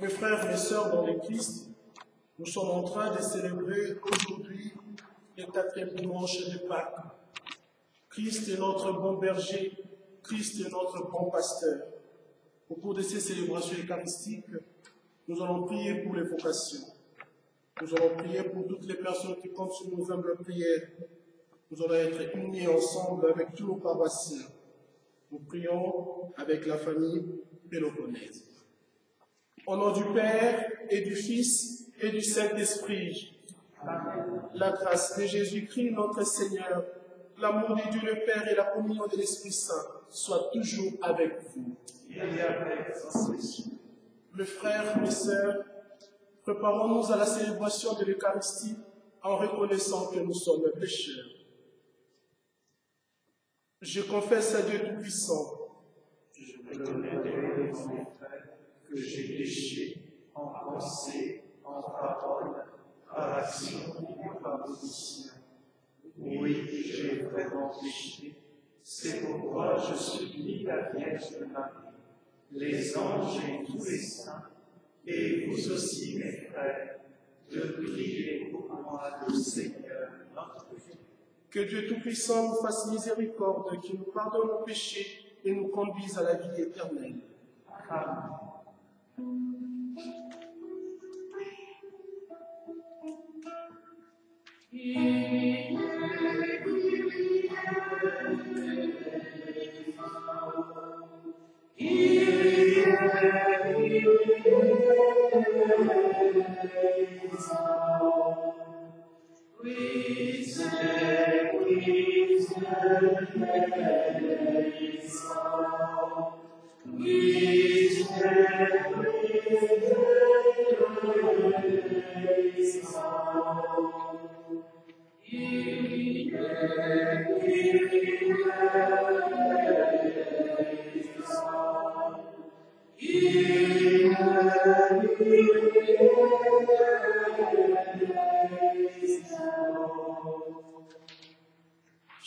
Mes frères et mes sœurs dans le Christ, nous sommes en train de célébrer aujourd'hui le 4e dimanche de Pâques. Christ est notre bon berger, Christ est notre bon pasteur. Au cours de ces célébrations eucharistiques, nous allons prier pour les vocations. Nous allons prier pour toutes les personnes qui comptent sur nos humbles prières. Nous allons être unis ensemble avec tous nos paroissiens. Nous prions avec la famille péloponnèse. Au nom du Père et du Fils et du Saint-Esprit, la grâce de Jésus-Christ notre Seigneur, l'amour de Dieu le Père et la communion de l'Esprit Saint soient toujours avec vous. Et avec votre esprit. Mes frères, mes sœurs, préparons-nous à la célébration de l'Eucharistie en reconnaissant que nous sommes pécheurs. Je confesse à Dieu Tout-Puissant. Je me connais mon frère que j'ai péché en pensée, en parole, par action et par omission. Oui, j'ai vraiment péché. C'est pourquoi je supplie la Vierge Marie, les anges et tous les saints, et vous aussi, mes frères, de prier pour moi le Seigneur notre Dieu. Que Dieu Tout-Puissant nous fasse miséricorde, qu'il nous pardonne nos péchés et nous conduise à la vie éternelle. Amen.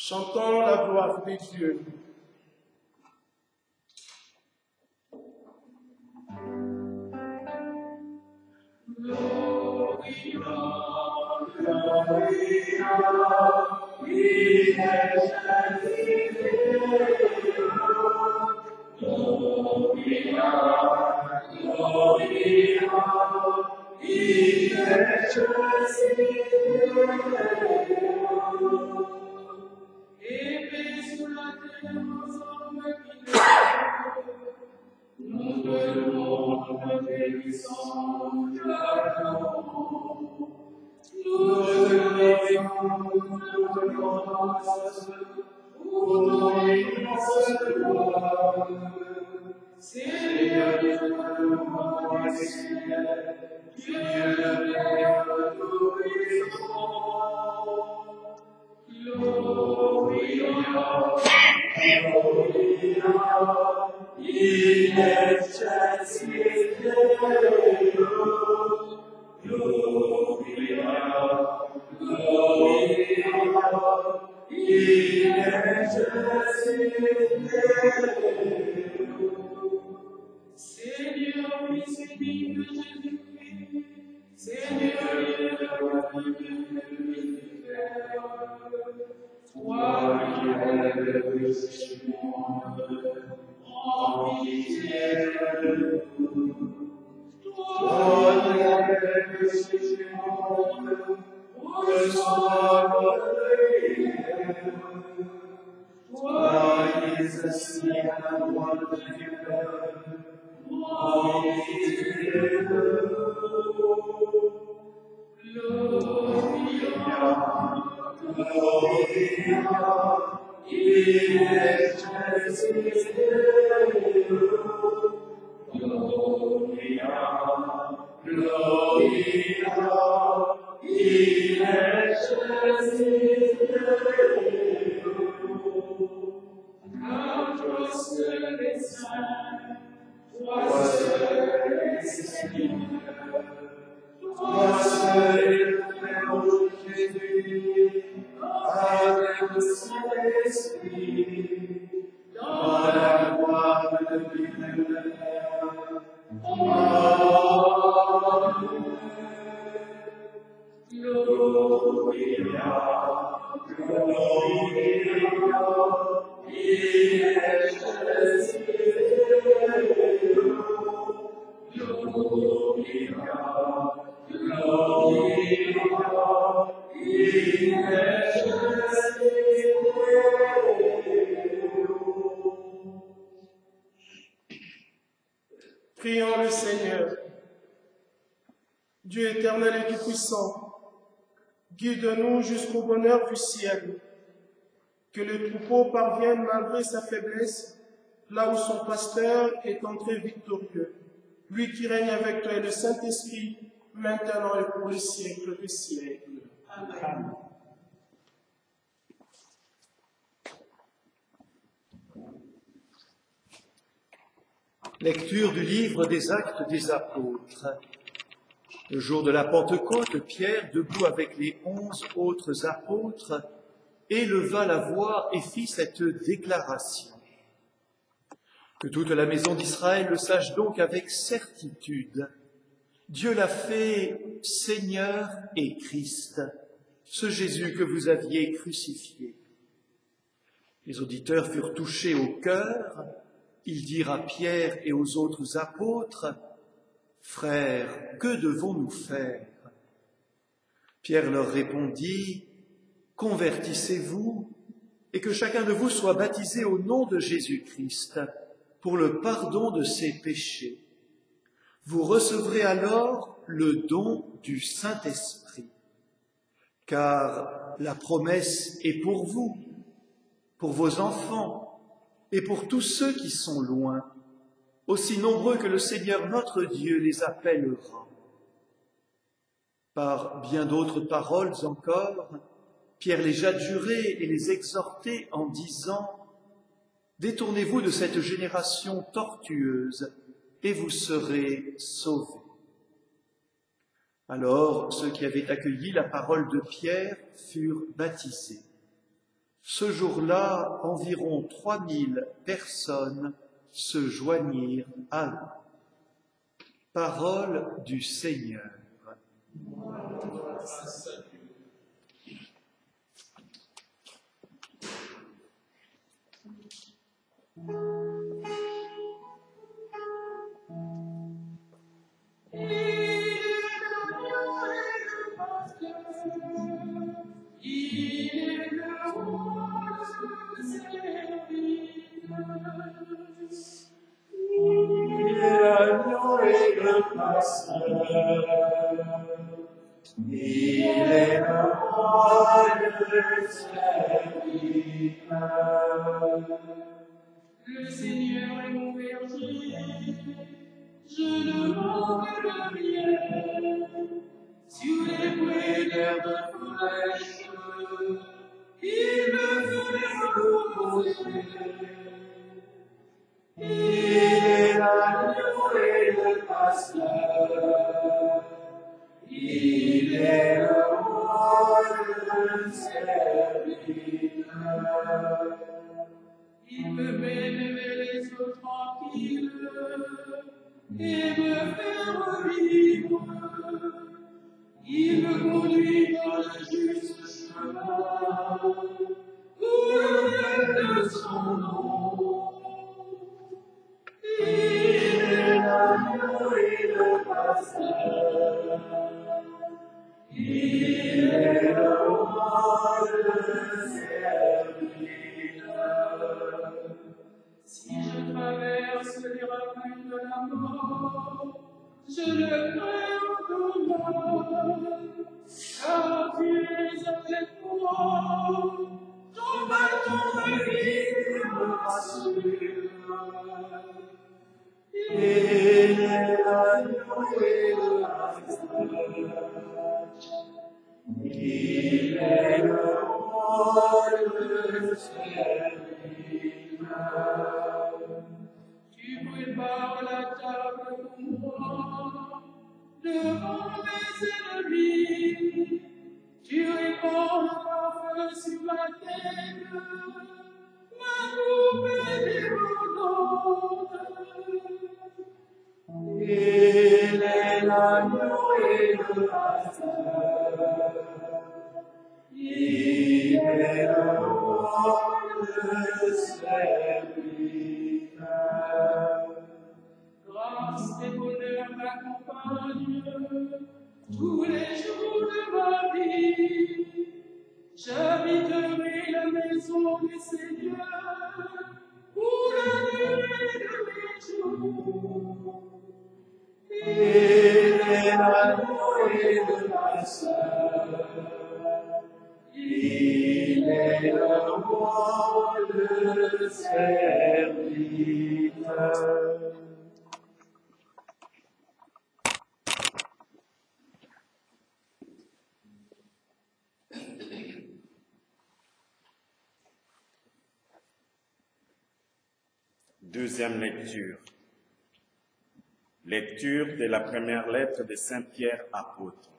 Chantons la gloire de Dieu. Gloria in excelsis Deo, Gloria, Gloria, in excelsis Deo. Seigneur, miséricorde de Jésus-Christ, Seigneur, toi qui élèves ce monde, en pitié de nous. Toi qui élèves ce monde, reçois notre prière. Toi qui es assis à la droite du Père, en pitié de nous. Gloria, Gloria, in excelsis Deo, Gloria, Gloria, in excelsis Deo. Car toi seul es saint, toi seul es Seigneur, toi seul es le Frère de Jésus, avec le Saint-Esprit, dans la gloire de Dieu le Père. Amen. Gloria, Gloria, in excelsis Deo, Gloria, Gloria, in excelsis Deo. Prions le Seigneur. Dieu éternel et tout-puissant, guide-nous jusqu'au bonheur du ciel. Que le troupeau parvienne malgré sa faiblesse, là où son pasteur est entré victorieux. Lui qui règne avec toi et le Saint-Esprit, maintenant et pour les siècles des siècles. Amen. Lecture du livre des Actes des Apôtres. Le jour de la Pentecôte, Pierre, debout avec les 11 autres apôtres, éleva la voix et fit cette déclaration. Que toute la maison d'Israël le sache donc avec certitude. Dieu l'a fait Seigneur et Christ, ce Jésus que vous aviez crucifié. Les auditeurs furent touchés au cœur. Ils dirent à Pierre et aux autres apôtres, « Frères, que devons-nous faire ?» Pierre leur répondit, « Convertissez-vous et que chacun de vous soit baptisé au nom de Jésus-Christ pour le pardon de ses péchés. Vous recevrez alors le don du Saint-Esprit. Car la promesse est pour vous, pour vos enfants, et pour tous ceux qui sont loin, aussi nombreux que le Seigneur notre Dieu les appellera. » Par bien d'autres paroles encore, Pierre les adjurait et les exhortait en disant « Détournez-vous de cette génération tortueuse, et vous serez sauvés. » Alors ceux qui avaient accueilli la parole de Pierre furent baptisés. Ce jour-là, environ 3000 personnes se joignirent à eux. Parole du Seigneur. Il est le roi de serviteur. Le Seigneur est mon berger, je ne manque de rien. Sur les prés d'herbes fraîches, il me fait reposer. Il me met les eaux tranquilles et me fait revivre. Il me conduit dans le juste chemin pour le de son nom. Il est l'agneau et le pasteur. Il est le roi, le serviteur. Si je traverse les ravins de la mort, je ne crains aucun mal, car tu es avec moi. Ton bâton de vie me rassure. Il est l'agneau et le pasteur. Il est le roi, le serviteur. Tu prépares la table pour moi, devant mes ennemis. Tu répands le parfum sur ma tête, ma coupe est débordante. Il est l'agneau et le pasteur. Il est le roi, le serviteur. Grâce et bonheur m'accompagnent tous les jours de ma vie. J'habiterai la maison du Seigneur pour la durée de mes jours. Il est l'agneau et le pasteur. Il est le roi, le serviteur. Deuxième lecture. Lecture de la première lettre de Saint Pierre apôtre.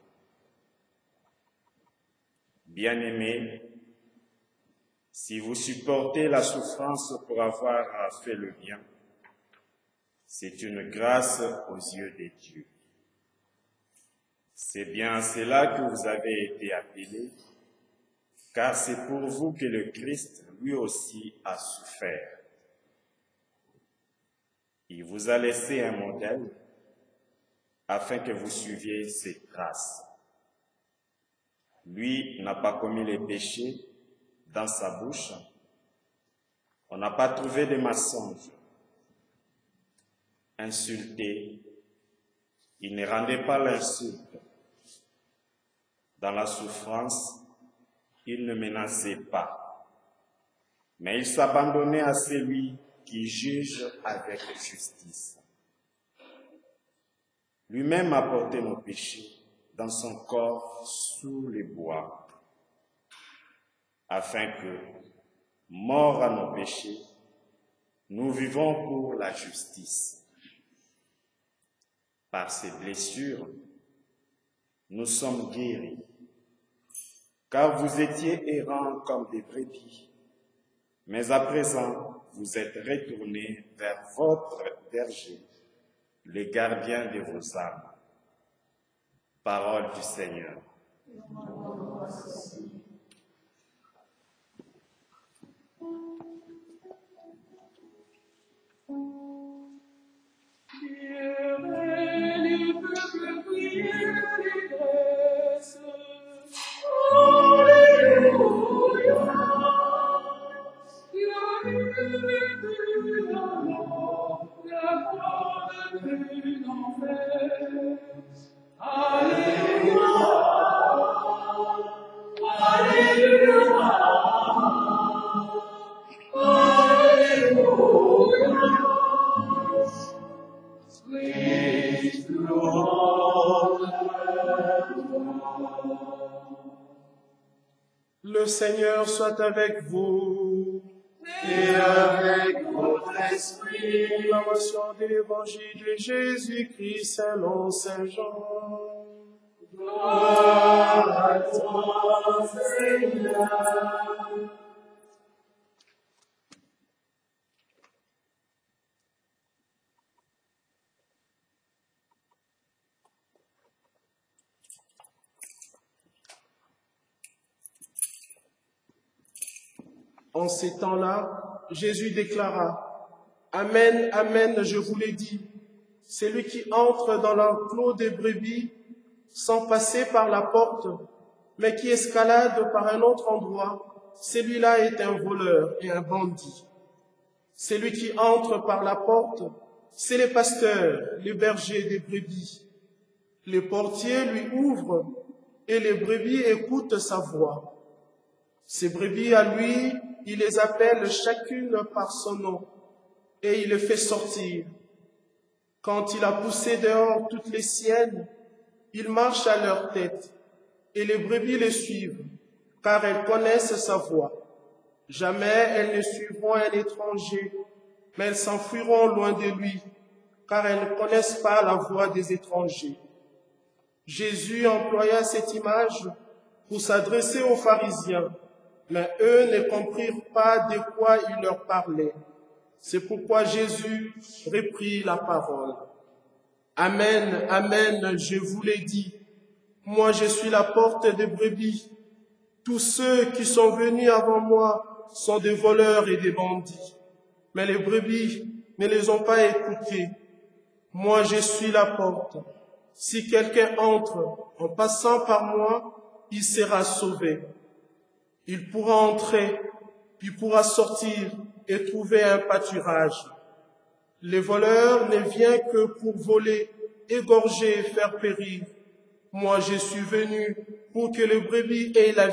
Bien-aimés, si vous supportez la souffrance pour avoir fait le bien, c'est une grâce aux yeux de Dieu. C'est bien à cela que vous avez été appelés, car c'est pour vous que le Christ lui aussi a souffert. Il vous a laissé un modèle afin que vous suiviez ses traces. Lui n'a pas commis les péchés dans sa bouche. On n'a pas trouvé de mensonges. Insulté, il ne rendait pas l'insulte. Dans la souffrance, il ne menaçait pas. Mais il s'abandonnait à celui qui juge avec justice. Lui-même a porté nos péchés dans son corps sous les bois, afin que, morts à nos péchés, nous vivons pour la justice. Par ces blessures, nous sommes guéris, car vous étiez errants comme des brebis, mais à présent, vous êtes retournés vers votre berger, le gardien de vos âmes. Parole du Seigneur. Le Seigneur soit avec vous. Et avec votre esprit. Proclamation de l'Évangile de Jésus-Christ selon Saint Jean. Gloire à toi, Seigneur. En ces temps-là, Jésus déclara, « Amen, amen, je vous l'ai dit, celui qui entre dans l'enclos des brebis sans passer par la porte, mais qui escalade par un autre endroit, celui-là est un voleur et un bandit. Celui qui entre par la porte, c'est les pasteurs, les bergers des brebis. Les portiers lui ouvrent et les brebis écoutent sa voix. Ces brebis à lui, il les appelle chacune par son nom et il les fait sortir. Quand il a poussé dehors toutes les siennes, il marche à leur tête et les brebis les suivent, car elles connaissent sa voix. Jamais elles ne suivront un étranger, mais elles s'enfuiront loin de lui, car elles ne connaissent pas la voix des étrangers. Jésus employa cette image pour s'adresser aux pharisiens, mais eux ne comprirent pas de quoi il leur parlait. C'est pourquoi Jésus reprit la parole. Amen, amen, je vous l'ai dit. Moi, je suis la porte des brebis. Tous ceux qui sont venus avant moi sont des voleurs et des bandits. Mais les brebis ne les ont pas écoutés. Moi, je suis la porte. Si quelqu'un entre en passant par moi, il sera sauvé. Il pourra entrer, puis pourra sortir et trouver un pâturage. Les voleurs ne viennent que pour voler, égorger et faire périr. Moi, je suis venu pour que les brebis aient la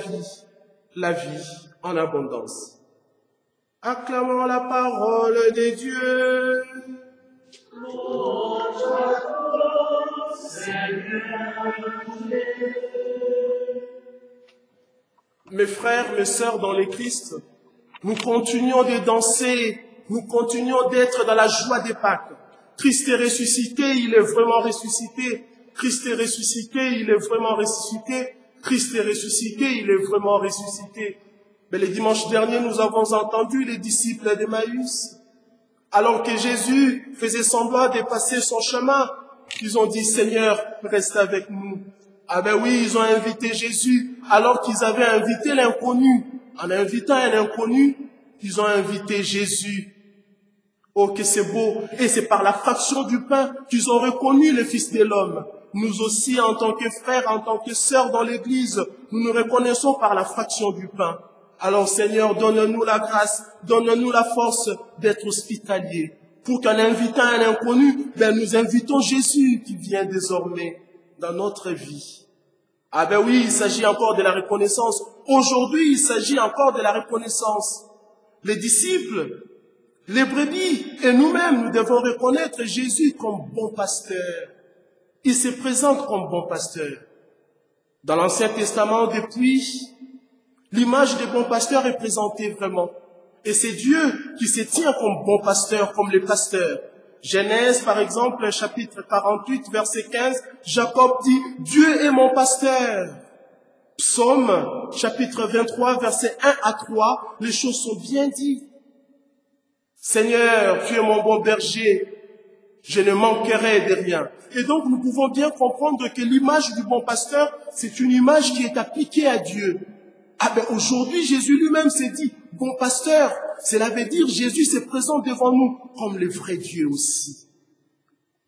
vie en abondance. Acclamons la parole de Dieu. Mes frères, mes sœurs dans le Christ, nous continuons de danser, nous continuons d'être dans la joie des Pâques. Christ est ressuscité, il est vraiment ressuscité. Christ est ressuscité, il est vraiment ressuscité. Christ est ressuscité, il est vraiment ressuscité. Mais le dimanche dernier, nous avons entendu les disciples d'Emmaüs. Alors que Jésus faisait semblant de passer son chemin, ils ont dit, Seigneur, reste avec nous. Ah ben oui, ils ont invité Jésus, alors qu'ils avaient invité l'inconnu. En invitant un inconnu, ils ont invité Jésus. Oh, que c'est beau. Et c'est par la fraction du pain qu'ils ont reconnu le Fils de l'homme. Nous aussi, en tant que frères, en tant que sœurs dans l'Église, nous nous reconnaissons par la fraction du pain. Alors Seigneur, donne-nous la grâce, donne-nous la force d'être hospitaliers. Pour qu'en invitant un inconnu, nous invitons Jésus qui vient désormais dans notre vie. Ah ben oui, il s'agit encore de la reconnaissance. Aujourd'hui, il s'agit encore de la reconnaissance. Les disciples, les brebis et nous-mêmes, nous devons reconnaître Jésus comme bon pasteur. Il se présente comme bon pasteur. Dans l'Ancien Testament, depuis, l'image des bons pasteurs est présentée vraiment. Et c'est Dieu qui se tient comme bon pasteur, comme les pasteurs. Genèse, par exemple, chapitre 48, verset 15, Jacob dit, Dieu est mon pasteur. Psaume, chapitre 23, verset 1 à 3, les choses sont bien dites. Seigneur, tu es mon bon berger, je ne manquerai de rien. Et donc, nous pouvons bien comprendre que l'image du bon pasteur, c'est une image qui est appliquée à Dieu. Ah ben, aujourd'hui, Jésus lui-même s'est dit, bon pasteur, cela veut dire Jésus se présente devant nous comme le vrai Dieu aussi.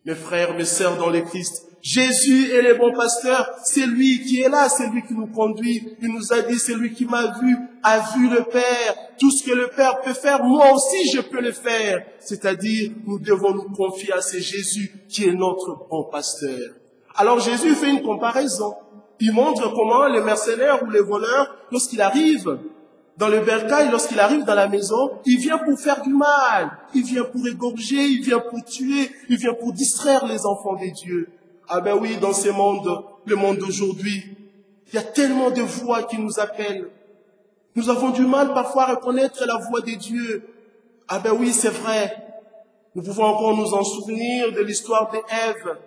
Mes frères, mes sœurs dans le Christ, Jésus est le bon pasteur, c'est lui qui est là, c'est lui qui nous conduit. Il nous a dit, c'est lui qui m'a vu, a vu le Père. Tout ce que le Père peut faire, moi aussi je peux le faire. C'est-à-dire, nous devons nous confier à ce Jésus qui est notre bon pasteur. Alors Jésus fait une comparaison. Il montre comment les mercenaires ou les voleurs, lorsqu'il arrive dans le bercail, lorsqu'il arrive dans la maison, il vient pour faire du mal. Il vient pour égorger, il vient pour tuer, il vient pour distraire les enfants de Dieu. Ah ben oui, dans ce monde, le monde d'aujourd'hui, il y a tellement de voix qui nous appellent. Nous avons du mal parfois à reconnaître la voix de Dieu. Ah ben oui, c'est vrai. Nous pouvons encore nous en souvenir de l'histoire d'Ève.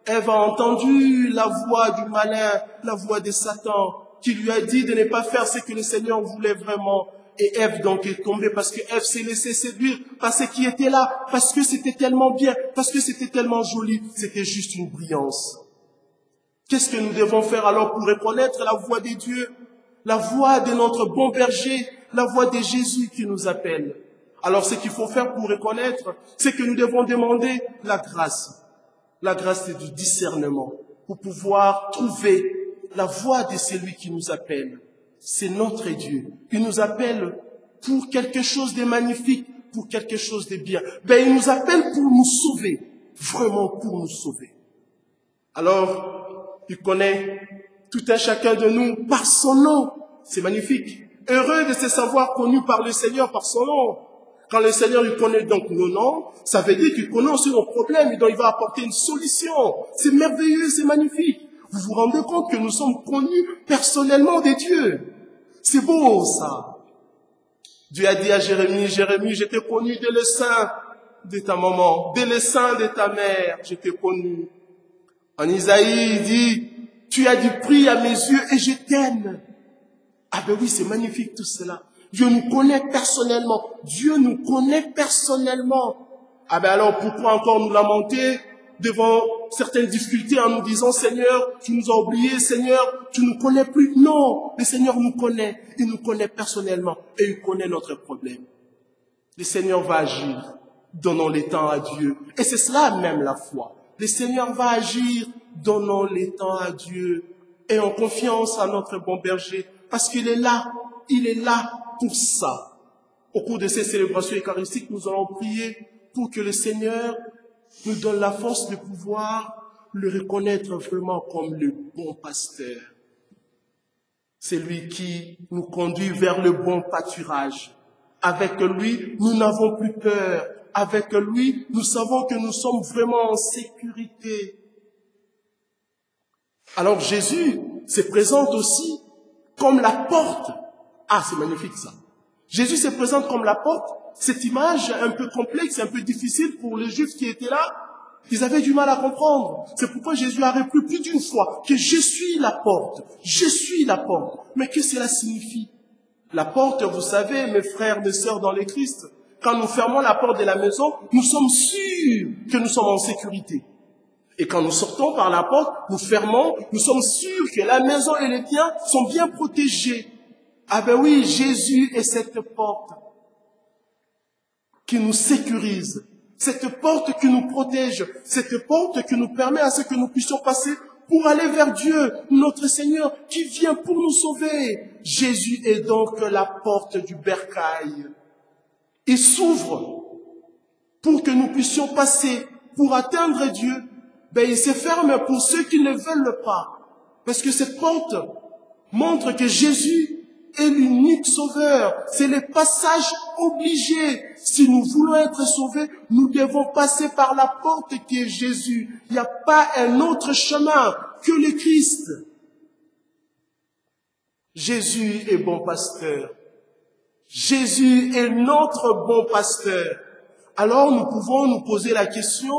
Ève a entendu la voix du malin, la voix de Satan, qui lui a dit de ne pas faire ce que le Seigneur voulait vraiment. Et Ève donc est tombée parce que Ève s'est laissée séduire par ce qui était là, parce que c'était tellement bien, parce que c'était tellement joli, c'était juste une brillance. Qu'est-ce que nous devons faire alors pour reconnaître la voix de Dieu, la voix de notre bon berger, la voix de Jésus qui nous appelle. Alors ce qu'il faut faire pour reconnaître, c'est que nous devons demander la grâce. La grâce, c'est du discernement pour pouvoir trouver la voix de celui qui nous appelle. C'est notre Dieu. Il nous appelle pour quelque chose de magnifique, pour quelque chose de bien. Il nous appelle pour nous sauver, vraiment pour nous sauver. Alors, il connaît tout un chacun de nous par son nom. C'est magnifique. Heureux de se savoir connu par le Seigneur par son nom. Quand le Seigneur il connaît donc nos noms, ça veut dire qu'il connaît aussi nos problèmes et donc il va apporter une solution. C'est merveilleux, c'est magnifique. Vous vous rendez compte que nous sommes connus personnellement des dieux. C'est beau ça. Dieu a dit à Jérémie, Jérémie, je t'ai connu dès le sein de ta maman, dès le sein de ta mère, je t'ai connu. En Isaïe, il dit, tu as du prix à mes yeux et je t'aime. Ah ben oui, c'est magnifique tout cela. Dieu nous connaît personnellement. Dieu nous connaît personnellement. Ah ben alors, pourquoi encore nous lamenter devant certaines difficultés en nous disant, Seigneur, tu nous as oubliés, Seigneur, tu nous connais plus. Non, le Seigneur nous connaît. Il nous connaît personnellement et il connaît notre problème. Le Seigneur va agir. Donnons les temps à Dieu. Et c'est cela même la foi. Le Seigneur va agir. Donnons les temps à Dieu. Et en confiance à notre bon berger. Parce qu'il est là. Il est là pour ça. Au cours de ces célébrations eucharistiques, nous allons prier pour que le Seigneur nous donne la force de pouvoir le reconnaître vraiment comme le bon pasteur. C'est lui qui nous conduit vers le bon pâturage. Avec lui, nous n'avons plus peur. Avec lui, nous savons que nous sommes vraiment en sécurité. Alors Jésus se présente aussi comme la porte. Ah, c'est magnifique ça. Jésus se présente comme la porte. Cette image un peu complexe, un peu difficile pour les Juifs qui étaient là. Ils avaient du mal à comprendre. C'est pourquoi Jésus a répété plus d'une fois que je suis la porte. Je suis la porte. Mais que cela signifie? La porte, vous savez, mes frères, mes sœurs dans le Christ, quand nous fermons la porte de la maison, nous sommes sûrs que nous sommes en sécurité. Et quand nous sortons par la porte, nous fermons, nous sommes sûrs que la maison et les biens sont bien protégés. Ah ben oui, Jésus est cette porte qui nous sécurise, cette porte qui nous protège, cette porte qui nous permet à ce que nous puissions passer pour aller vers Dieu, notre Seigneur, qui vient pour nous sauver. Jésus est donc la porte du bercail. Il s'ouvre pour que nous puissions passer, pour atteindre Dieu. Il se ferme pour ceux qui ne veulent pas. Parce que cette porte montre que Jésus est l'unique sauveur. C'est le passage obligé. Si nous voulons être sauvés, nous devons passer par la porte qui est Jésus. Il n'y a pas un autre chemin que le Christ. Jésus est bon pasteur. Jésus est notre bon pasteur. Alors nous pouvons nous poser la question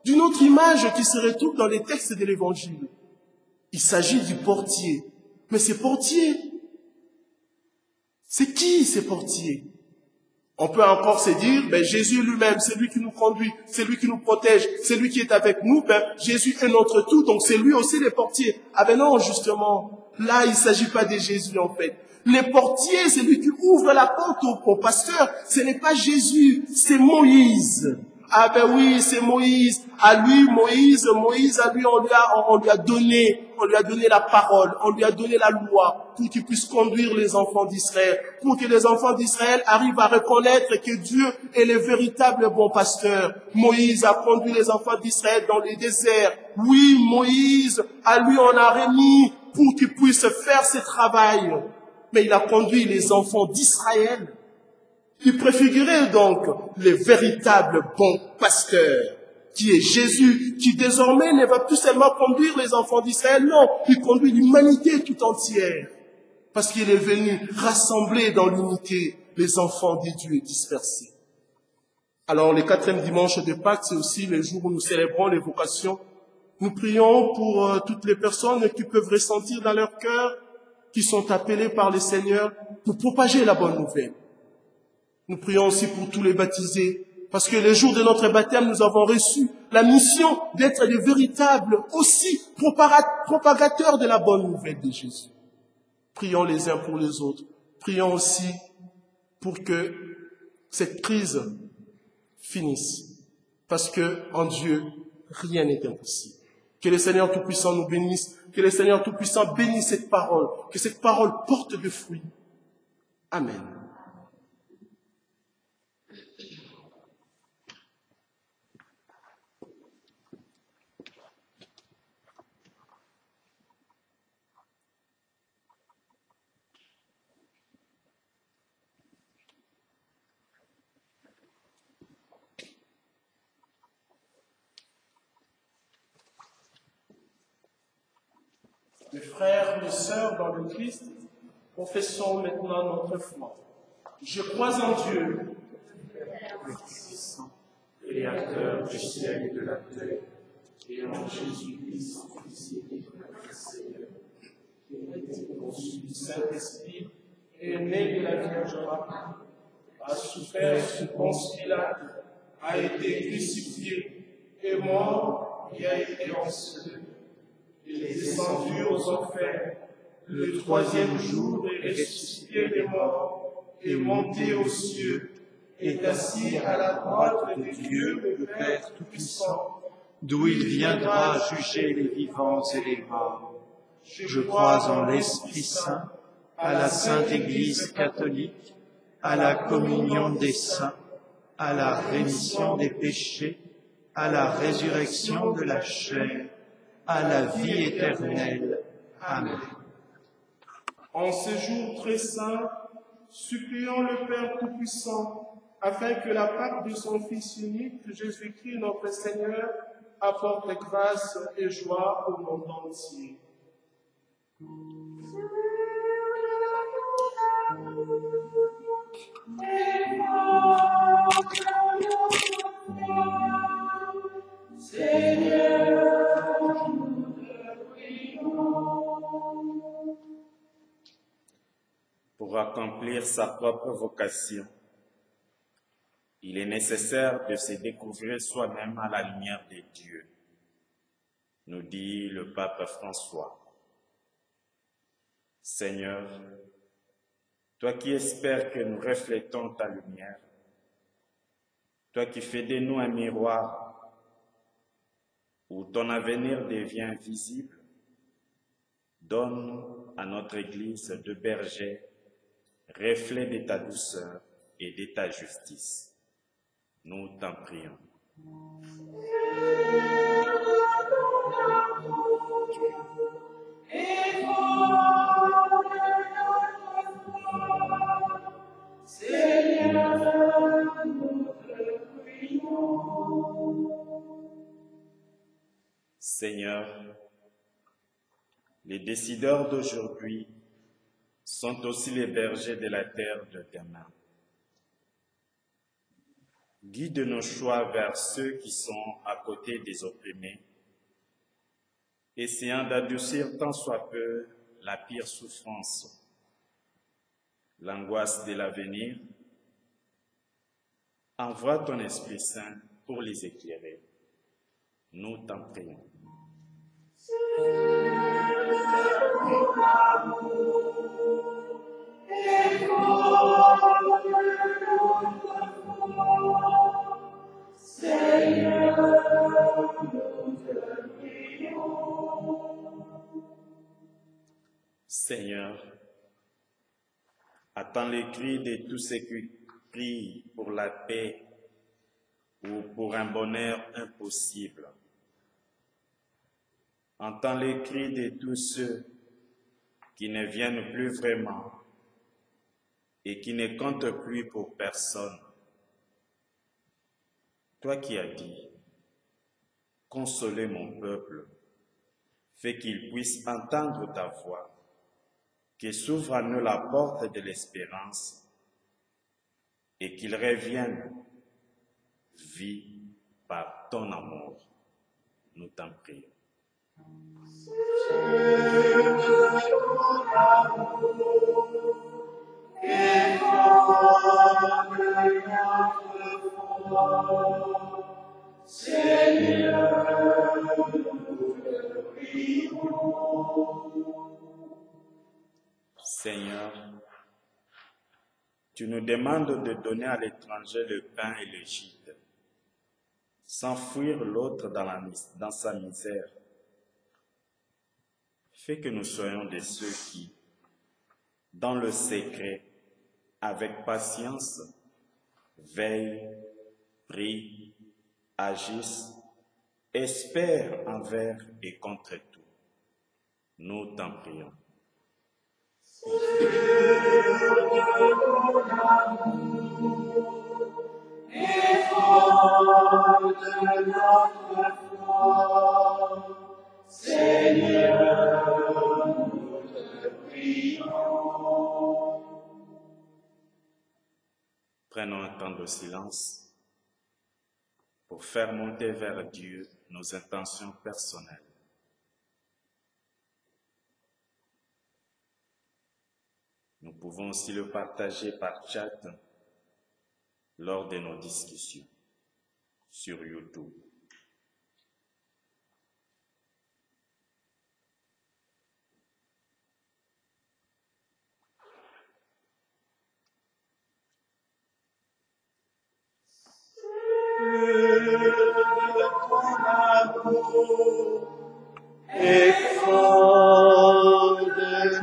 d'une autre image qui se retrouve dans les textes de l'Évangile. Il s'agit du portier. Mais ce portier, c'est qui ces portiers? On peut encore se dire, Jésus lui-même, c'est lui qui nous conduit, c'est lui qui nous protège, c'est lui qui est avec nous, Jésus est notre tout, donc c'est lui aussi le portier. Ah non, justement, là, il ne s'agit pas de Jésus en fait. Le portier, c'est lui qui ouvre la porte au pasteur, ce n'est pas Jésus, c'est Moïse. Ah oui, c'est Moïse. À lui, Moïse, à lui, on lui a donné la parole, on lui a donné la loi pour qu'il puisse conduire les enfants d'Israël, pour que les enfants d'Israël arrivent à reconnaître que Dieu est le véritable bon pasteur. Moïse a conduit les enfants d'Israël dans les déserts. Oui, Moïse, à lui, on a remis pour qu'il puisse faire ce travail. Mais il a conduit les enfants d'Israël. Il préfigurait donc le véritable bon pasteur, qui est Jésus, qui désormais ne va plus seulement conduire les enfants d'Israël, non, il conduit l'humanité tout entière, parce qu'il est venu rassembler dans l'unité les enfants des dieux dispersés. Alors, le 4e dimanche de Pâques, c'est aussi le jour où nous célébrons les vocations. Nous prions pour toutes les personnes qui peuvent ressentir dans leur cœur, qui sont appelées par le Seigneur pour propager la bonne nouvelle. Nous prions aussi pour tous les baptisés, parce que le jour de notre baptême, nous avons reçu la mission d'être les véritables aussi propagateurs de la bonne nouvelle de Jésus. Prions les uns pour les autres. Prions aussi pour que cette crise finisse. Parce que en Dieu, rien n'est impossible. Que le Seigneur Tout-Puissant nous bénisse, que le Seigneur Tout-Puissant bénisse cette parole, que cette parole porte de fruits. Amen. Mes frères, mes sœurs dans le Christ, confessons maintenant notre foi. Je crois en Dieu, Créateur du ciel et de la terre, et en Jésus-Christ, son Fils unique, notre Seigneur, qui a été conçu du Saint-Esprit, et né de la Vierge Marie, a souffert sous Ponce Pilate, a été crucifié, est mort et a été enseveli. Il est descendu aux enfers. Le troisième jour est ressuscité des morts, est monté aux cieux, est assis à la droite de Dieu le Père Tout-Puissant, d'où il viendra juger les vivants et les morts. Je crois en l'Esprit Saint, à la Sainte Église catholique, à la communion des saints, à la rémission des péchés, à la résurrection de la chair, à la vie éternelle. Amen. En ces jours très saints, supplions le Père Tout-Puissant, afin que la Pâque de son Fils unique, Jésus-Christ notre Seigneur, apporte grâce et joie au monde entier. Pour accomplir sa propre vocation, il est nécessaire de se découvrir soi-même à la lumière de Dieu, nous dit le pape François. Seigneur, toi qui espères que nous reflétons ta lumière, toi qui fais de nous un miroir où ton avenir devient visible, donne à notre Église de berger reflet de ta douceur et de ta justice. Nous t'en prions. Seigneur, les décideurs d'aujourd'hui sont aussi les bergers de la terre de demain. Guide nos choix vers ceux qui sont à côté des opprimés, essayant d'adoucir tant soit peu la pire souffrance, l'angoisse de l'avenir. Envoie ton Esprit Saint pour les éclairer. Nous t'en prions. Seigneur, attends les cris de tous ceux qui prient pour la paix ou pour un bonheur impossible. Entends les cris de tous ceux qui ne viennent plus vraiment et qui ne comptent plus pour personne. Toi qui as dit, consolez mon peuple, fais qu'il puisse entendre ta voix, que s'ouvre à nous la porte de l'espérance et qu'il revienne, vie par ton amour. Nous t'en prions. Seigneur, Tu nous demandes de donner à l'étranger le pain et le gîte, sans fuir l'autre dans sa misère. Fais que nous soyons de ceux qui, dans le secret, avec patience, veillent, prient, agissent, espèrent envers et contre tout. Nous t'en prions. Seigneur, nous te prions. Prenons un temps de silence pour faire monter vers Dieu nos intentions personnelles. Nous pouvons aussi le partager par chat lors de nos discussions sur YouTube. Et fonde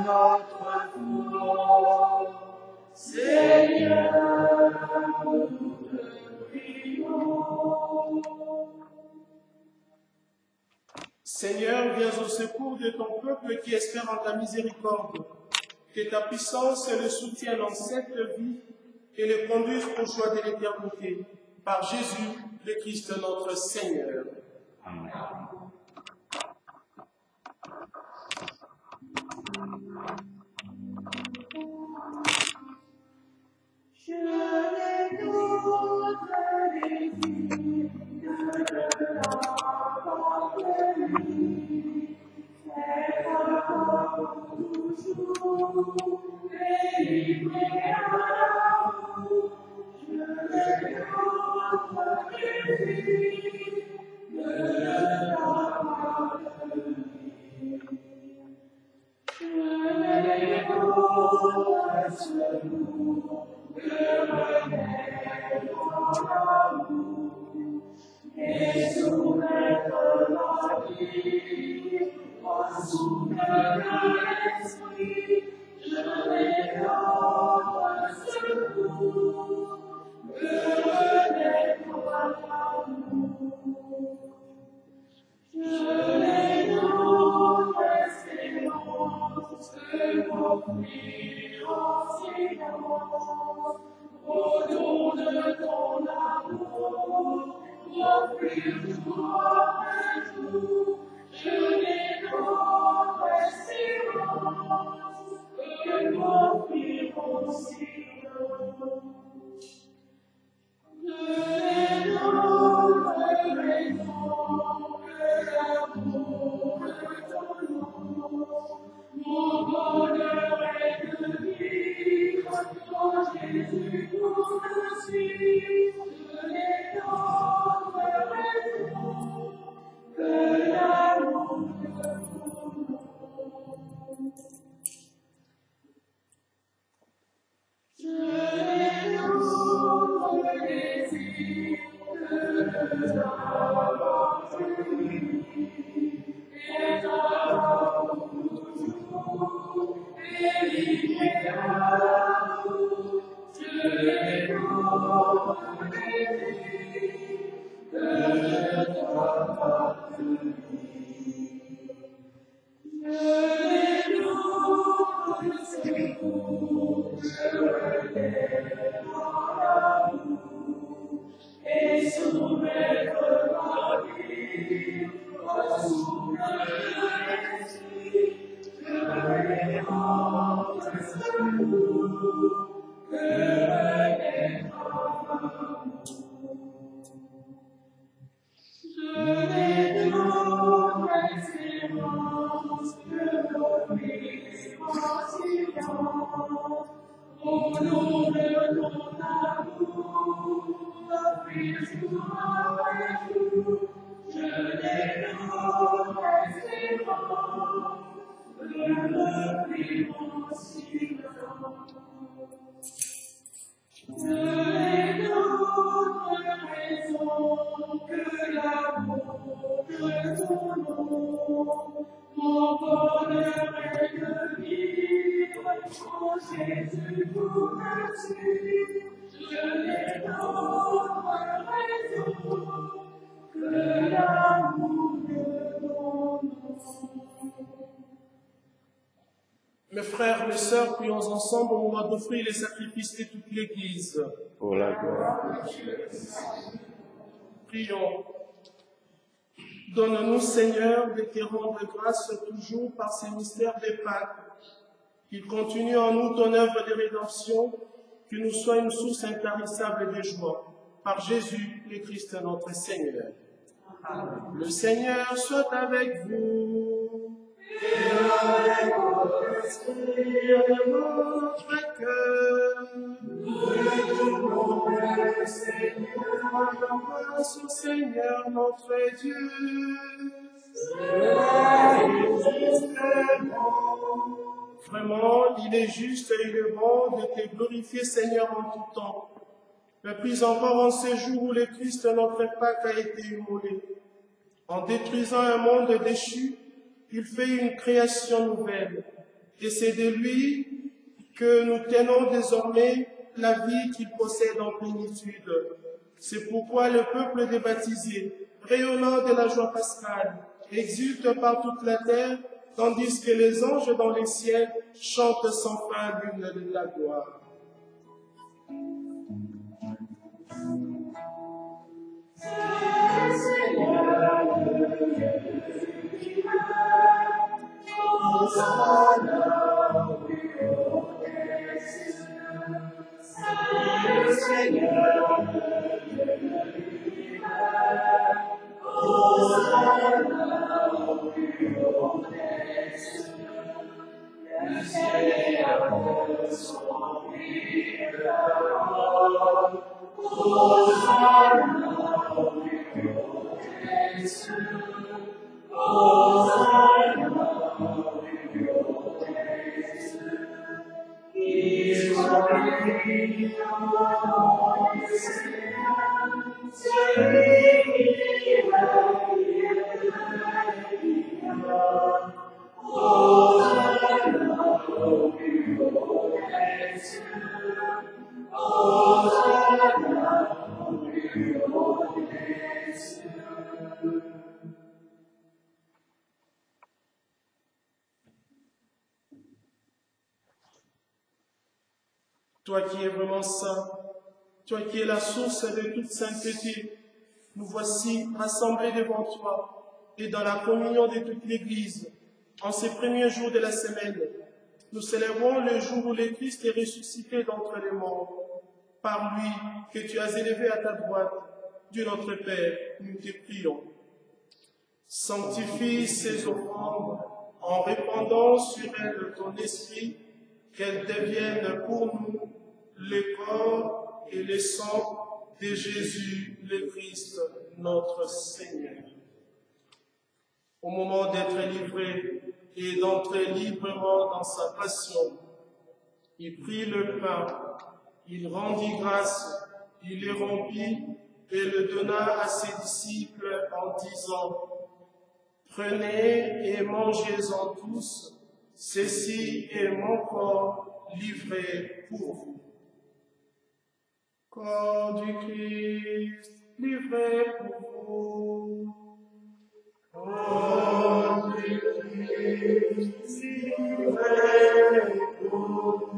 notre foi, Seigneur, nous te prions. Seigneur, viens au secours de ton peuple qui espère en ta miséricorde. Que ta puissance le soutienne en cette vie et le conduise aux joies de l'éternité. Par Jésus, le Christ notre Seigneur. Amen. Je les doute les filles de la patrie, faire toujours délivrer à vous. Je les doute les filles de la patrie. Je les doute seulement de remettre en amour et soumettre la vie au souffle de l'esprit. Je les doute secours de remettre en amour. Je les doute espérance de m'offrir en silence au nom de ton amour, m'offrir tout après tout. Je les doute espérance de m'offrir en silence. Je les doute raison que l'amour de ton nom. Mon bonheur est de vivre quand Jésus nous suit. Je les doute raison que l'amour de ton nom. Je les doute le désir de l'avoir et d'avoir toujours délivré à vous. Je les doute le désir de l'avoir je les doute le secours de l'amour et soumettre ma vie au souffle de l'esprit. Je les doute le secours de remettre en amour. Je les doute l'espérance de l'offrir en silence. Au nom de ton amour, m'offrir tout avec tout. Je les doute l'espérance de l'offrir en silence. Mes frères, mes sœurs, prions ensemble au moment d'offrir les sacrifices de toute l'Église. Pour la gloire. Prions. Donne-nous, Seigneur, de te rendre grâce toujours par ces mystères des Pâques. Qu'il continue en nous ton œuvre de rédemption, que nous sois une source intarissable de joie. Par Jésus, le Christ notre Seigneur. Amen. Le Seigneur soit avec vous. Et avec votre esprit et votre cœur. Le Seigneur, grâce au Seigneur notre Dieu. Vraiment, il est juste et il est bon de te glorifier, Seigneur, en tout temps. Mais plus encore en ce jour où le Christ, notre Pâque, a été immolé. En détruisant un monde déchu, il fait une création nouvelle. Et c'est de lui que nous tenons désormais la vie qu'il possède en plénitude. C'est pourquoi le peuple des baptisés, rayonnant de la joie pascale, exulte par toute la terre, tandis que les anges dans les ciels chantent sans fin l'hymne de la gloire. Toi qui es vraiment saint, toi qui es la source de toute sainteté, nous voici rassemblés devant toi et dans la communion de toute l'Église. En ces premiers jours de la semaine, nous célébrons le jour où le Christ est ressuscité d'entre les morts. Par lui que tu as élevé à ta droite, Dieu notre Père, nous te prions. Sanctifie ces offrandes en répandant sur elles ton esprit, qu'elles deviennent pour nous le corps et le sang de Jésus le Christ, notre Seigneur. Au moment d'être livré et d'entrer librement dans sa passion, il prit le pain, il rendit grâce, il le rompit et le donna à ses disciples en disant: Prenez et mangez-en tous, ceci est mon corps livré pour vous. Corps du Christ livré pour vous. Corps du Christ livré pour vous.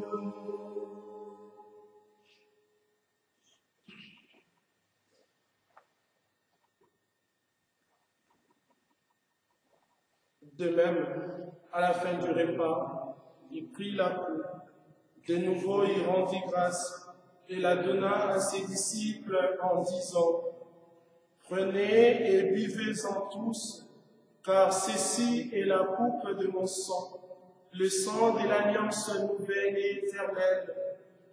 De même, à la fin du repas, il prit la coupe. De nouveau, il rendit grâce et la donna à ses disciples en disant: Prenez et buvez-en tous, car ceci est la coupe de mon sang, le sang de l'alliance nouvelle et éternelle,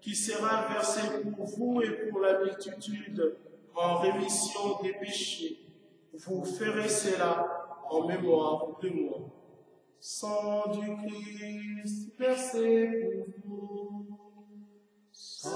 qui sera versé pour vous et pour la multitude en rémission des péchés. Vous ferez cela en mémoire de moi. Sang du Christ versé pour vous. Il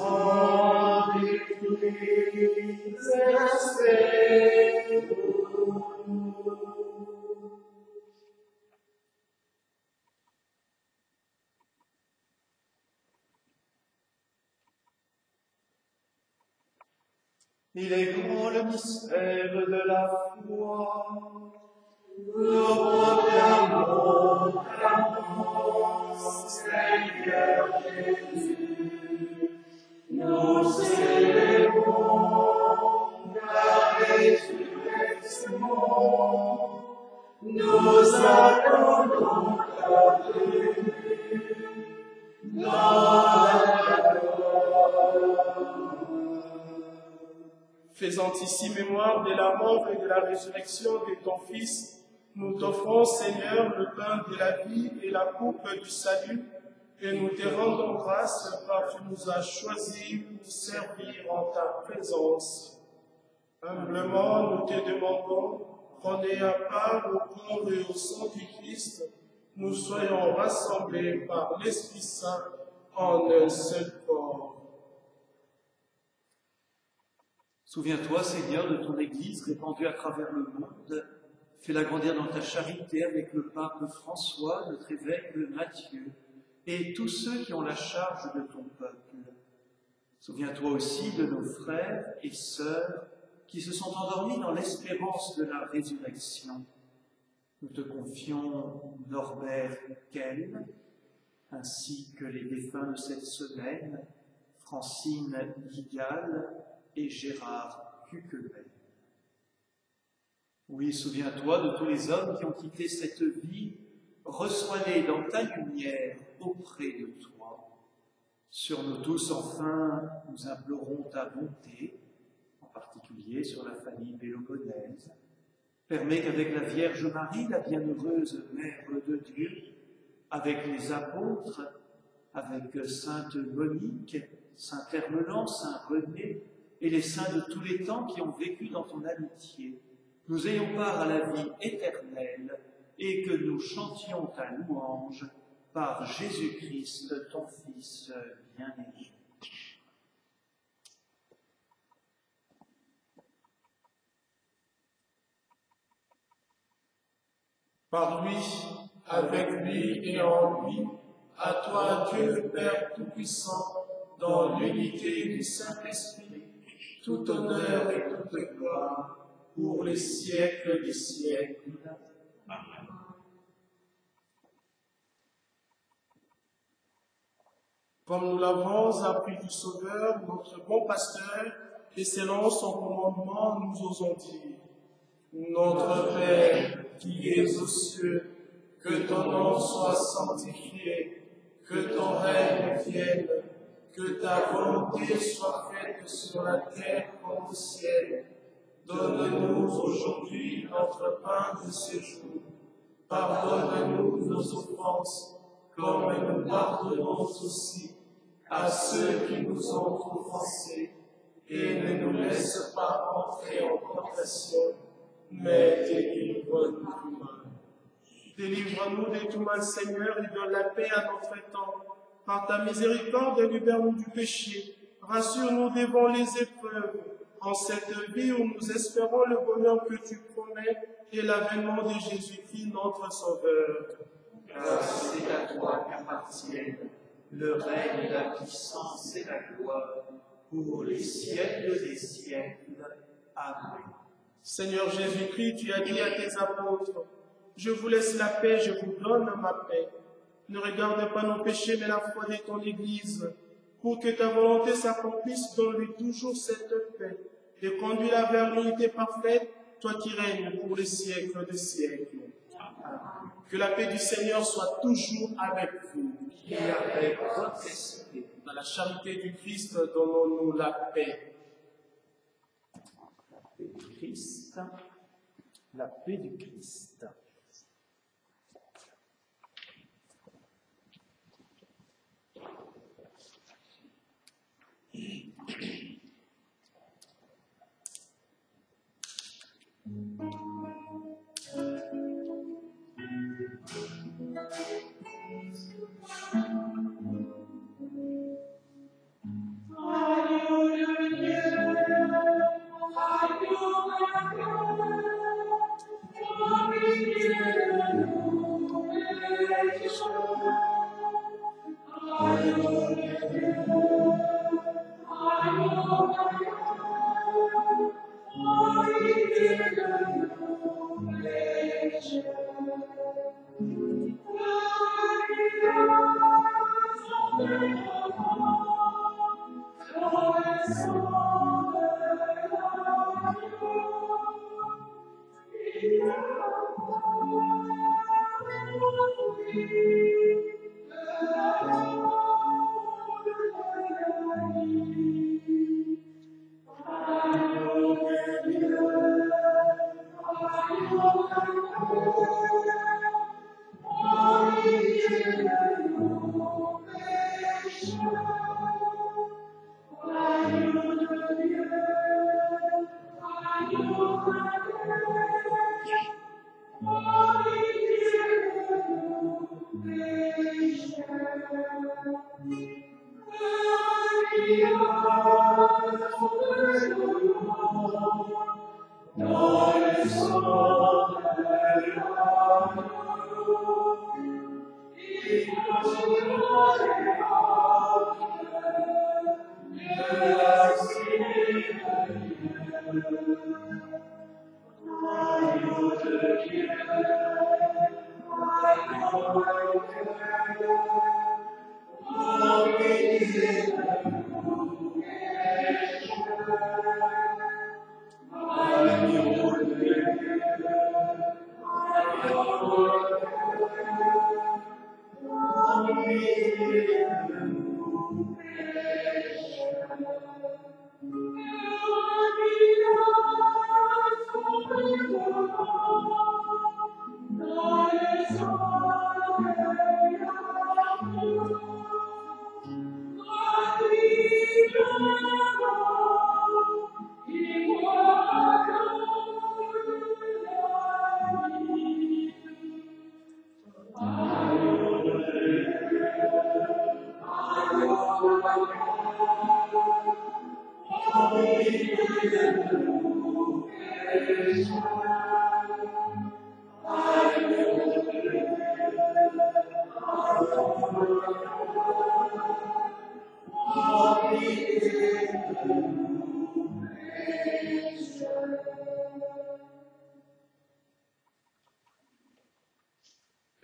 est grand le mystère de la foi. Nous proclamons ta mort, Seigneur Jésus. Nous célébrons ta résurrection. Nous attendons ta venue dans la gloire. Faisant ici mémoire de la mort et de la résurrection de ton Fils, nous t'offrons, Seigneur, le pain de la vie et la coupe du salut, et nous te rendons grâce car tu nous as choisis pour servir en ta présence. Humblement, nous te demandons qu'en ayant part au corps et au sang du Christ, nous soyons rassemblés par l'Esprit Saint en un seul corps. Souviens-toi, Seigneur, de ton Église répandue à travers le monde. Fais-la grandir dans ta charité avec le pape François, notre évêque Matthieu, et tous ceux qui ont la charge de ton peuple. Souviens-toi aussi de nos frères et sœurs qui se sont endormis dans l'espérance de la résurrection. Nous te confions Norbert Kell, ainsi que les défunts de cette semaine, Francine Guigal et Gérard Cuquebel. Oui, souviens-toi de tous les hommes qui ont quitté cette vie, reçois-les dans ta lumière auprès de toi. Sur nous tous, enfin, nous implorons ta bonté, en particulier sur la famille péloponnèse. Permets qu'avec la Vierge Marie, la bienheureuse Mère de Dieu, avec les apôtres, avec Sainte Monique, Saint Hermelan, Saint René, et les saints de tous les temps qui ont vécu dans ton amitié, nous ayons part à la vie éternelle et que nous chantions ta louange par Jésus-Christ, ton Fils bien-aimé. Par lui, avec lui et en lui, à toi, Dieu Père Tout-Puissant, dans l'unité du Saint-Esprit, tout honneur et toute gloire, pour les siècles des siècles. Amen. Comme nous l'avons appris du Sauveur, notre bon pasteur, et selon son commandement, nous osons dire: Notre Père, qui es aux cieux, que ton nom soit sanctifié, que ton règne vienne, que ta volonté soit faite sur la terre comme au ciel. Donne-nous aujourd'hui notre pain de ce jour. Pardonne-nous nos offenses, comme nous pardonnons aussi à ceux qui nous ont offensés. Et ne nous laisse pas entrer en tentation, mais délivre-nous du mal. Délivre-nous de tout mal, Seigneur, et donne la paix à notre temps. Par ta miséricorde, libère-nous du péché. Rassure-nous devant les épreuves. En cette vie où nous espérons le bonheur que tu promets et l'avènement de Jésus-Christ, notre Sauveur. Car c'est à toi qu'appartiennent le règne, la puissance et la gloire pour les siècles des siècles. Amen. Seigneur Jésus-Christ, tu as dit à tes apôtres: je vous laisse la paix, je vous donne ma paix. Ne regarde pas nos péchés, mais la foi de ton Église. Pour que ta volonté s'accomplisse, donne-lui toujours cette paix. Et conduis-la vers l'unité parfaite, toi qui règnes pour les siècles des siècles. Amen. Que la paix du Seigneur soit toujours avec vous. Et avec votre esprit. Dans la charité du Christ, donnons-nous la paix. La paix du Christ, la paix du Christ.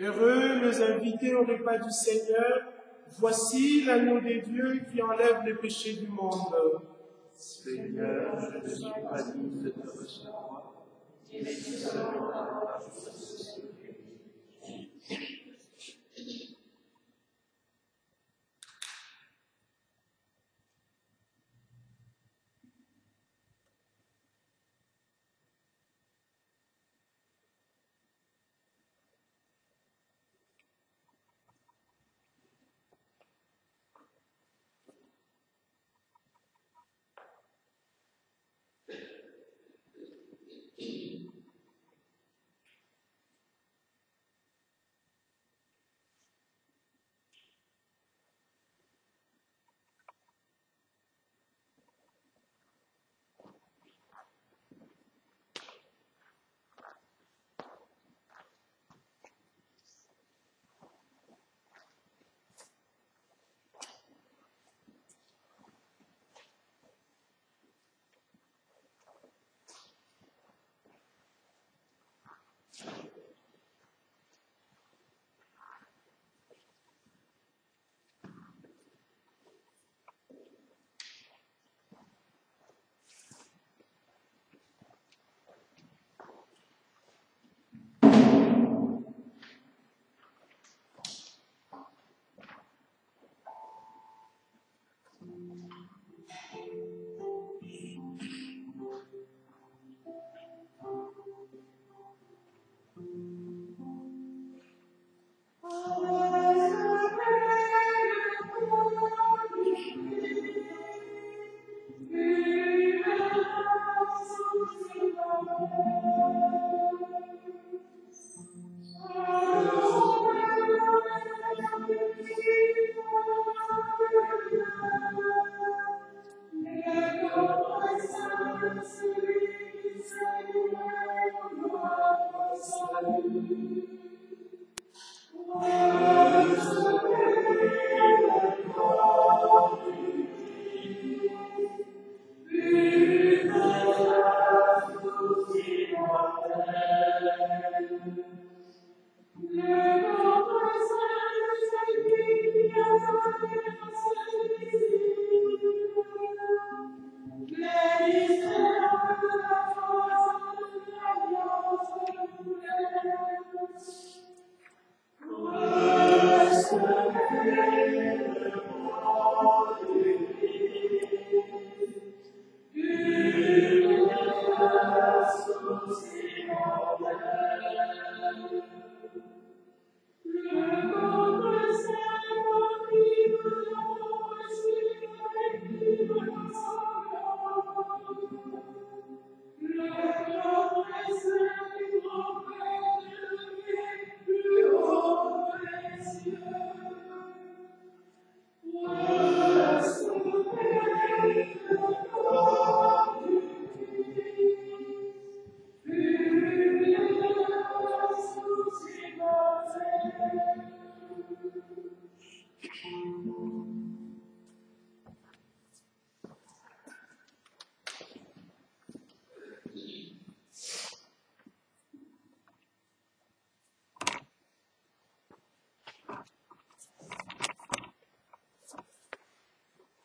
Heureux les invités au repas du Seigneur, voici l'agneau de Dieu qui enlève les péchés du monde. Seigneur, je ne suis pas digne de te recevoir, mais dis seulement la parole de ce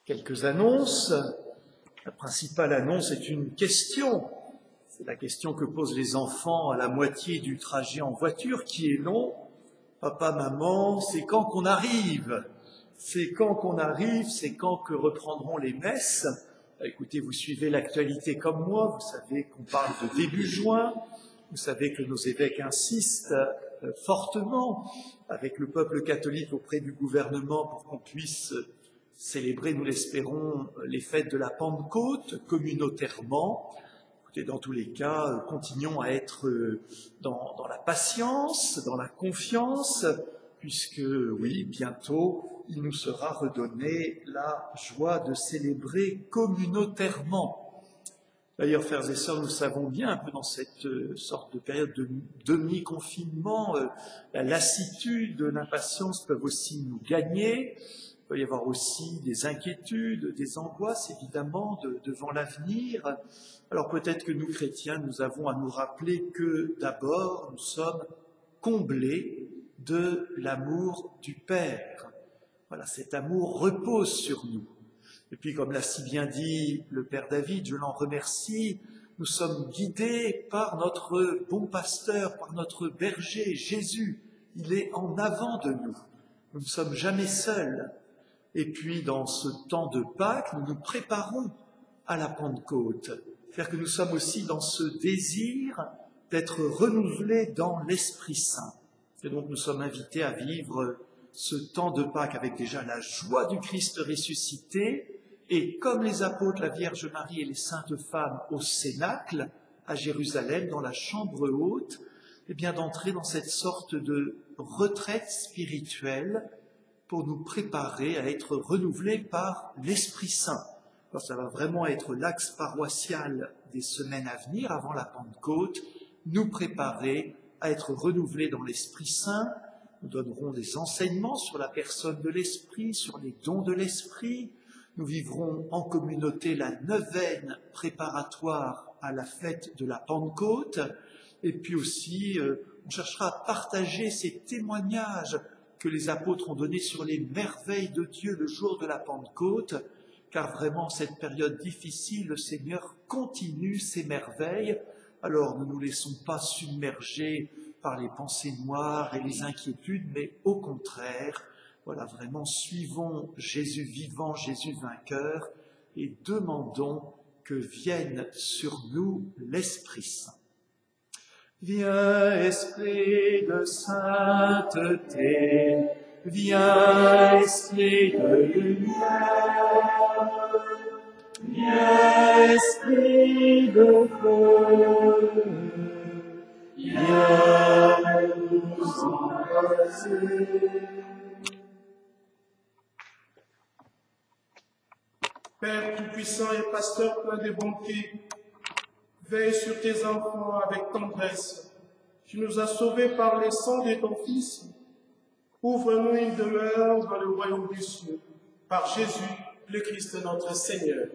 Quelques annonces. La principale annonce est une question. C'est la question que posent les enfants à la moitié du trajet en voiture, qui est long. Papa, maman, c'est quand qu'on arrive? C'est quand qu'on arrive? C'est quand que reprendront les messes? Écoutez, vous suivez l'actualité comme moi, vous savez qu'on parle de début juin, vous savez que nos évêques insistent fortement avec le peuple catholique auprès du gouvernement pour qu'on puisse célébrer, nous l'espérons, les fêtes de la Pentecôte communautairement. Écoutez, dans tous les cas, continuons à être dans la patience, dans la confiance, puisque, oui, bientôt, il nous sera redonné la joie de célébrer communautairement. D'ailleurs, frères et sœurs, nous savons bien, un peu dans cette sorte de période de demi-confinement, la lassitude, l'impatience peuvent aussi nous gagner. Il peut y avoir aussi des inquiétudes, des angoisses, évidemment, devant l'avenir. Alors peut-être que nous, chrétiens, nous avons à nous rappeler que, d'abord, nous sommes comblés de l'amour du Père. Voilà, cet amour repose sur nous. Et puis, comme l'a si bien dit le Père David, je l'en remercie, nous sommes guidés par notre bon pasteur, par notre berger, Jésus. Il est en avant de nous. Nous ne sommes jamais seuls. Et puis, dans ce temps de Pâques, nous nous préparons à la Pentecôte. C'est-à-dire que nous sommes aussi dans ce désir d'être renouvelés dans l'Esprit Saint. Et donc, nous sommes invités à vivre ce temps de Pâques avec déjà la joie du Christ ressuscité et comme les apôtres, la Vierge Marie et les saintes femmes au Cénacle, à Jérusalem, dans la chambre haute, eh bien, d'entrer dans cette sorte de retraite spirituelle pour nous préparer à être renouvelés par l'Esprit Saint. Alors, ça va vraiment être l'axe paroissial des semaines à venir, avant la Pentecôte, nous préparer à être renouvelés dans l'Esprit Saint. Nous donnerons des enseignements sur la personne de l'Esprit, sur les dons de l'Esprit. Nous vivrons en communauté la neuvaine préparatoire à la fête de la Pentecôte. Et puis aussi, on cherchera à partager ces témoignages que les apôtres ont donnés sur les merveilles de Dieu le jour de la Pentecôte, car vraiment, cette période difficile, le Seigneur continue ses merveilles. Alors, ne nous laissons pas submerger par les pensées noires et les inquiétudes, mais au contraire, voilà, vraiment, suivons Jésus vivant, Jésus vainqueur, et demandons que vienne sur nous l'Esprit Saint. Viens, Esprit de sainteté, viens, Esprit de lumière, viens, Esprit de feu, viens nous embrasser. Père tout-puissant et pasteur plein de bonté, veille sur tes enfants avec tendresse. Tu nous as sauvés par le sang de ton Fils. Ouvre-nous une demeure dans le royaume des cieux, par Jésus, le Christ notre Seigneur.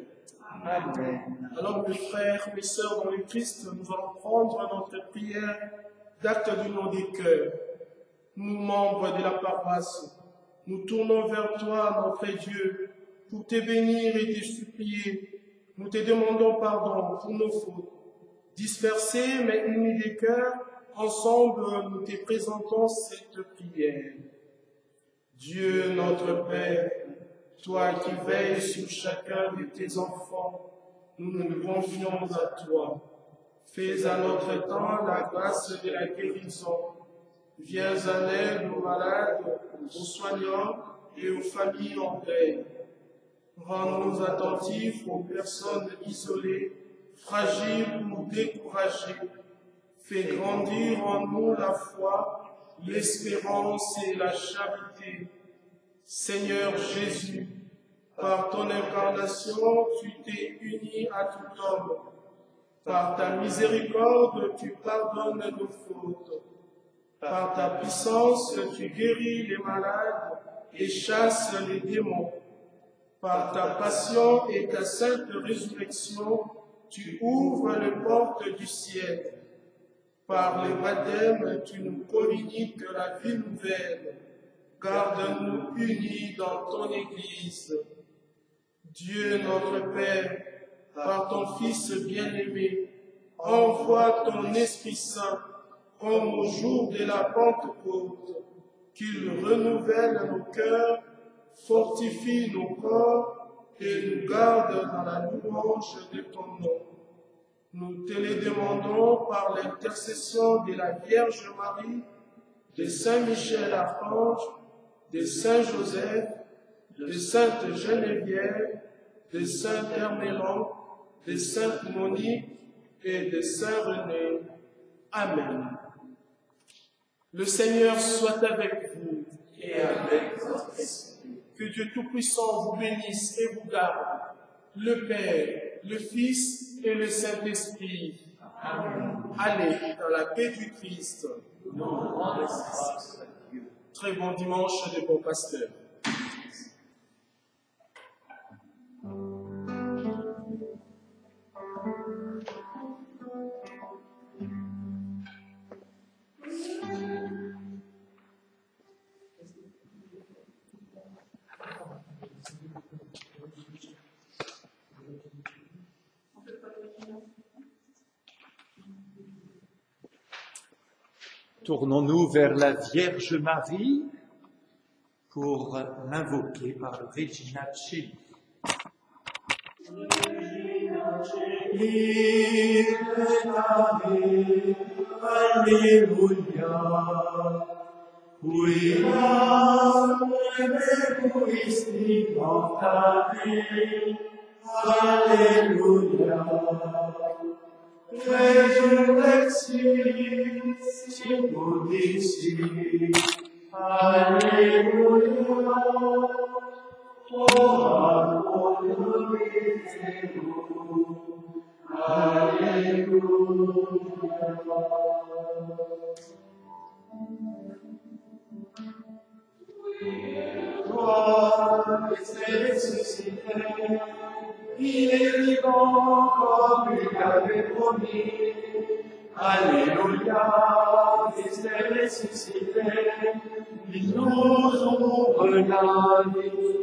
Amen. Alors, mes frères, mes sœurs dans le Christ, nous allons prendre notre prière d'acte d'union des cœurs. Nous, membres de la paroisse, nous tournons vers toi, notre Dieu, pour te bénir et te supplier. Nous te demandons pardon pour nos fautes. Dispersés mais unis des cœurs, ensemble nous te présentons cette prière. Dieu notre Père, toi qui veilles sur chacun de tes enfants, nous nous confions à toi. Fais à notre temps la grâce de la guérison. Viens en aide aux malades, aux soignants et aux familles en deuil. Rends-nous attentifs aux personnes isolées, fragiles ou découragées. Fais grandir en nous la foi, l'espérance et la charité. Seigneur Jésus, par ton incarnation, tu t'es uni à tout homme. Par ta miséricorde, tu pardonnes nos fautes. Par ta puissance, tu guéris les malades et chasses les démons. Par ta passion et ta sainte résurrection, tu ouvres les portes du ciel. Par le baptême, tu nous communiques la vie nouvelle. Garde-nous unis dans ton Église. Dieu notre Père, par ton Fils bien-aimé, envoie ton Esprit Saint comme au jour de la Pentecôte, qu'il renouvelle nos cœurs, fortifie nos corps et nous garde dans la louange de ton nom. Nous te le demandons par l'intercession de la Vierge Marie, de Saint Michel Archange, de Saint Joseph, de Sainte Geneviève, de Saint Hermélon, de Sainte Monique et de Saint René. Amen. Le Seigneur soit avec vous et avec votre esprit. Que Dieu Tout-Puissant vous bénisse et vous garde, le Père, le Fils et le Saint-Esprit. Amen. Allez dans la paix du Christ. Nous rendons grâce à Dieu. Très bon dimanche de bon pasteur. Tournons-nous vers la Vierge Marie pour l'invoquer par le Regina Coeli. Alléluia. Alléluia. Resurrexit simulisi. Alléluia. Toi, es ressuscité, il est vivant comme il avait promis. Alléluia, Christ est ressuscité, il nous ouvre la vie.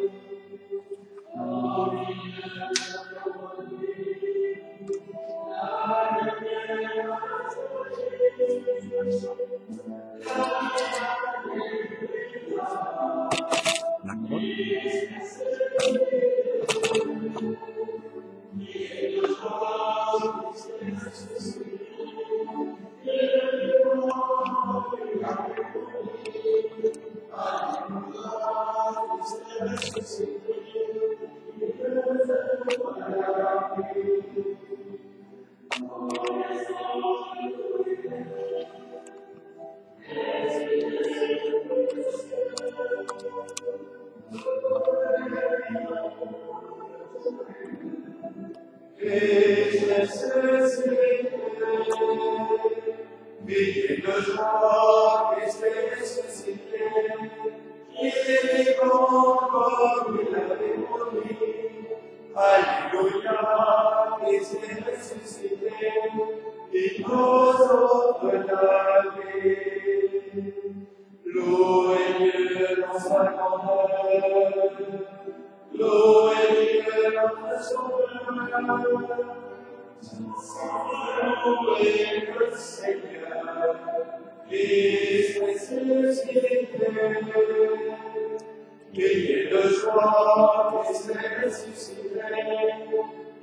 Criez de joie, Christ est ressuscité.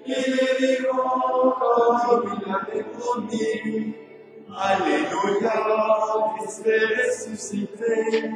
Il est vivant comme il avait promis. Alléluia, Christ est ressuscité.